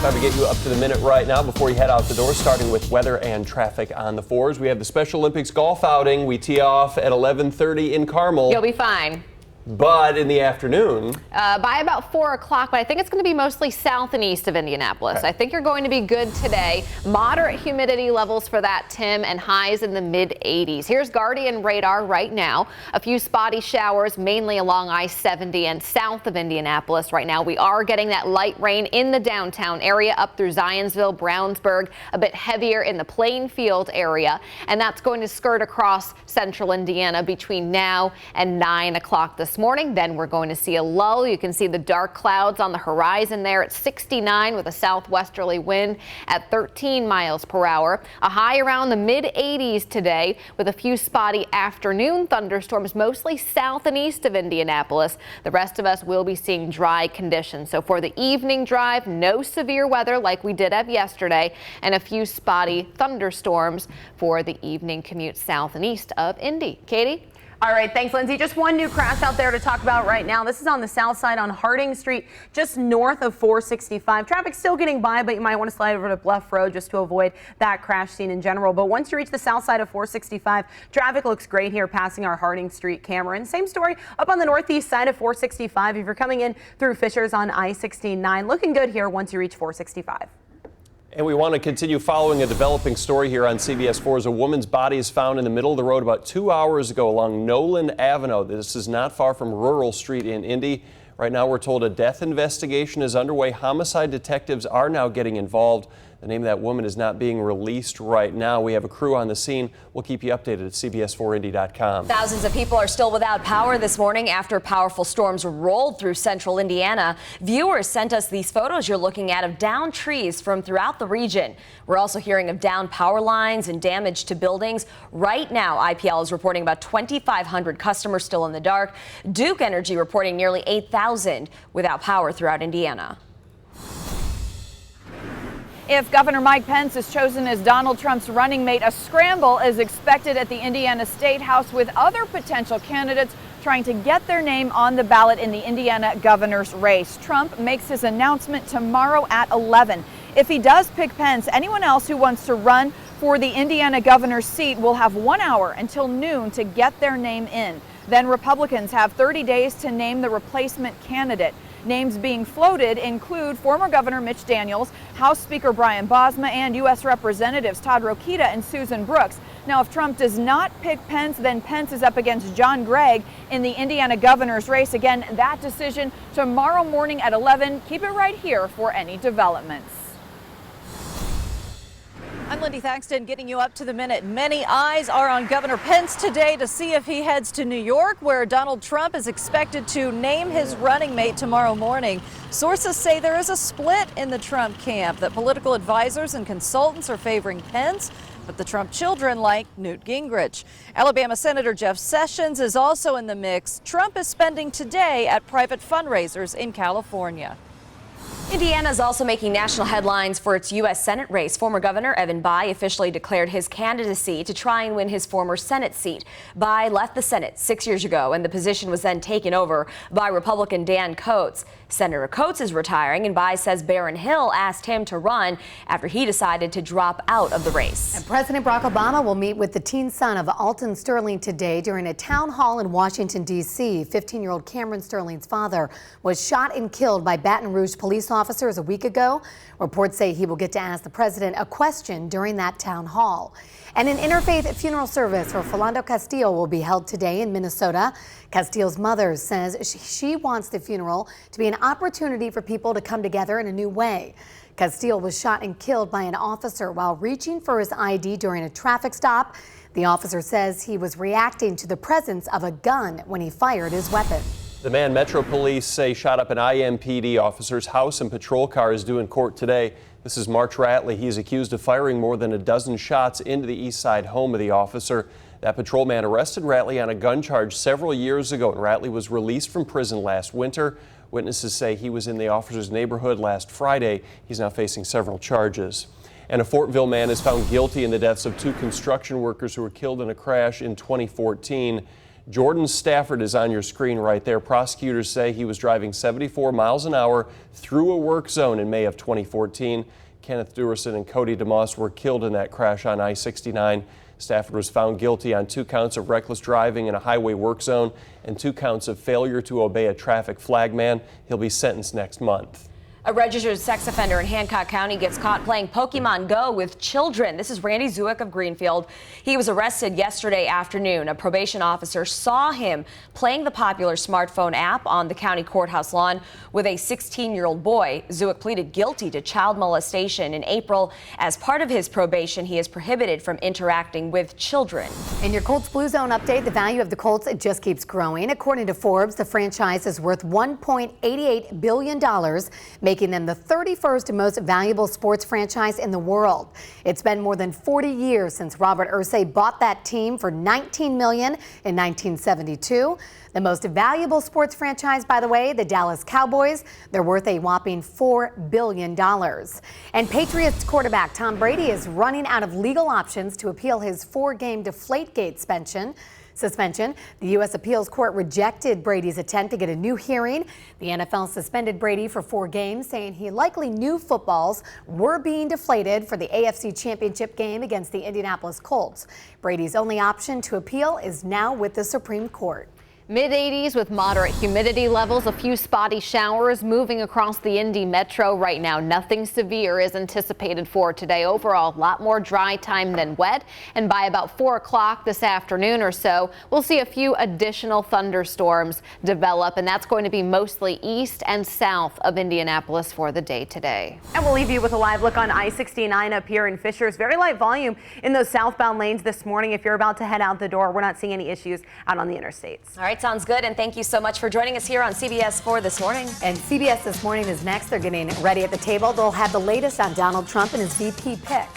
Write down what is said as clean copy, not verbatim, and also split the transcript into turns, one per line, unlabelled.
Time to get you up to the minute right now before you head out the door, starting with weather and traffic on the 4s. We have the Special Olympics golf outing. We tee off at 11:30 in Carmel.
You'll be fine.
But in the afternoon,
by about 4 o'clock, but I think it's going to be mostly south and east of Indianapolis.
Okay.
I think you're going to be good today. Moderate humidity levels for that, Tim, and highs in the mid-80s. Here's Guardian radar right now. A few spotty showers, mainly along I-70 and south of Indianapolis. Right now, we are getting that light rain in the downtown area up through Zionsville, Brownsburg, a bit heavier in the Plainfield area, and that's going to skirt across central Indiana between now and 9 o'clock this morning. Then we're going to see a lull. You can see the dark clouds on the horizon there at 69 with a southwesterly wind at 13 miles per hour. A high around the mid-80s today with a few spotty afternoon thunderstorms, mostly south and east of Indianapolis. The rest of us will be seeing dry conditions. So for the evening drive, no severe weather like we did have yesterday, and a few spotty thunderstorms for the evening commute south and east of Indy. Katie?
All right, thanks, Lindsay. Just one new crash out there to talk about right now. This is on the south side on Harding Street, just north of 465. Traffic still getting by, but you might want to slide over to Bluff Road just to avoid that crash scene in general. But once you reach the south side of 465, traffic looks great here passing our Harding Street camera. And same story up on the northeast side of 465. If you're coming in through Fishers on I-69, looking good here once you reach 465.
and we want to continue following a developing story here on CBS4 as a woman's body is found in the middle of the road about 2 hours ago along Nolan Avenue. This is not far from Rural Street in Indy. Right now we're told a death investigation is underway. Homicide detectives are now getting involved. The name of that woman is not being released right now. We have a crew on the scene. We'll keep you updated at CBS4Indy.com.
Thousands of people are still without power this morning after powerful storms rolled through central Indiana. Viewers sent us these photos you're looking at of downed trees from throughout the region. We're also hearing of downed power lines and damage to buildings. Right now, IPL is reporting about 2,500 customers still in the dark. Duke Energy reporting nearly 8,000 without power throughout Indiana.
If Governor Mike Pence is chosen as Donald Trump's running mate, a scramble is expected at the Indiana State House with other potential candidates trying to get their name on the ballot in the Indiana governor's race. Trump makes his announcement tomorrow at 11. If he does pick Pence, anyone else who wants to run for the Indiana governor's seat will have 1 hour until noon to get their name in. Then Republicans have 30 days to name the replacement candidate. Names being floated include former Governor Mitch Daniels, House Speaker Brian Bosma, and U.S. Representatives Todd Rokita and Susan Brooks. Now, if Trump does not pick Pence, then Pence is up against John Gregg in the Indiana governor's race. Again, that decision tomorrow morning at 11. Keep it right here for any developments.
I'm Lindy Thaxton getting you up to the minute. Many eyes are on Governor Pence today to see if he heads to New York, where Donald Trump is expected to name his running mate tomorrow morning. Sources say there is a split in the Trump camp, that political advisors and consultants are favoring Pence, but the Trump children like Newt Gingrich. Alabama Senator Jeff Sessions is also in the mix. Trump is spending today at private fundraisers in California.
Indiana is also making national headlines for its U.S. Senate race. Former Governor Evan Bayh officially declared his candidacy to try and win his former Senate seat. Bayh left the Senate 6 years ago, and the position was then taken over by Republican Dan Coats. Senator Coats is retiring, and Bayh says Barron Hill asked him to run after he decided to drop out of the race.
And President Barack Obama will meet with the teen son of Alton Sterling today during a town hall in Washington, D.C. 15-year-old Cameron Sterling's father was shot and killed by Baton Rouge police officers a week ago. Reports say he will get to ask the president a question during that town hall. And an interfaith funeral service for Philando Castile will be held today in Minnesota. Castile's mother says she wants the funeral to be an opportunity for people to come together in a new way. Castile was shot and killed by an officer while reaching for his ID during a traffic stop. The officer says he was reacting to the presence of a gun when he fired his weapon.
The man Metro Police say shot up an IMPD officer's house and patrol car is due in court today. This is March Ratley. He is accused of firing more than a dozen shots into the east side home of the officer. That patrolman arrested Ratley on a gun charge several years ago, and Ratley was released from prison last winter. Witnesses say he was in the officer's neighborhood last Friday. He's now facing several charges. And a Fortville man is found guilty in the deaths of two construction workers who were killed in a crash in 2014. Jordan Stafford is on your screen right there. Prosecutors say he was driving 74 miles an hour through a work zone in May of 2014. Kenneth Duerson and Cody DeMoss were killed in that crash on I-69. Stafford was found guilty on 2 counts of reckless driving in a highway work zone and 2 counts of failure to obey a traffic flagman. He'll be sentenced next month.
A registered sex offender in Hancock County gets caught playing Pokemon Go with children. This is Randy Zuick of Greenfield. He was arrested yesterday afternoon. A probation officer saw him playing the popular smartphone app on the county courthouse lawn with a 16-year-old boy. Zuick pleaded guilty to child molestation in April. As part of his probation, he is prohibited from interacting with children.
In your Colts Blue Zone update, the value of the Colts just keeps growing. According to Forbes, the franchise is worth $1.88 billion, making them the 31st most valuable sports franchise in the world. It's been more than 40 years since Robert Irsay bought that team for $19 million in 1972. The most valuable sports franchise, by the way, the Dallas Cowboys, they're worth a whopping $4 billion. And Patriots quarterback Tom Brady is running out of legal options to appeal his 4-game Deflategate suspension. The U.S. Appeals Court rejected Brady's attempt to get a new hearing. The NFL suspended Brady for 4 games, saying he likely knew footballs were being deflated for the AFC Championship game against the Indianapolis Colts. Brady's only option to appeal is now with the Supreme Court.
Mid-80s with moderate humidity levels, a few spotty showers moving across the Indy metro right now. Nothing severe is anticipated for today. Overall, a lot more dry time than wet. And by about 4 o'clock this afternoon or so, we'll see a few additional thunderstorms develop, and that's going to be mostly east and south of Indianapolis for the day today.
And we'll leave you with a live look on I-69 up here in Fishers. Very light volume in those southbound lanes this morning. If you're about to head out the door, we're not seeing any issues out on the interstates.
All right, sounds good. And thank you so much for joining us here on CBS4 this morning.
And CBS This Morning is next. They're getting ready at the table. They'll have the latest on Donald Trump and his VP pick.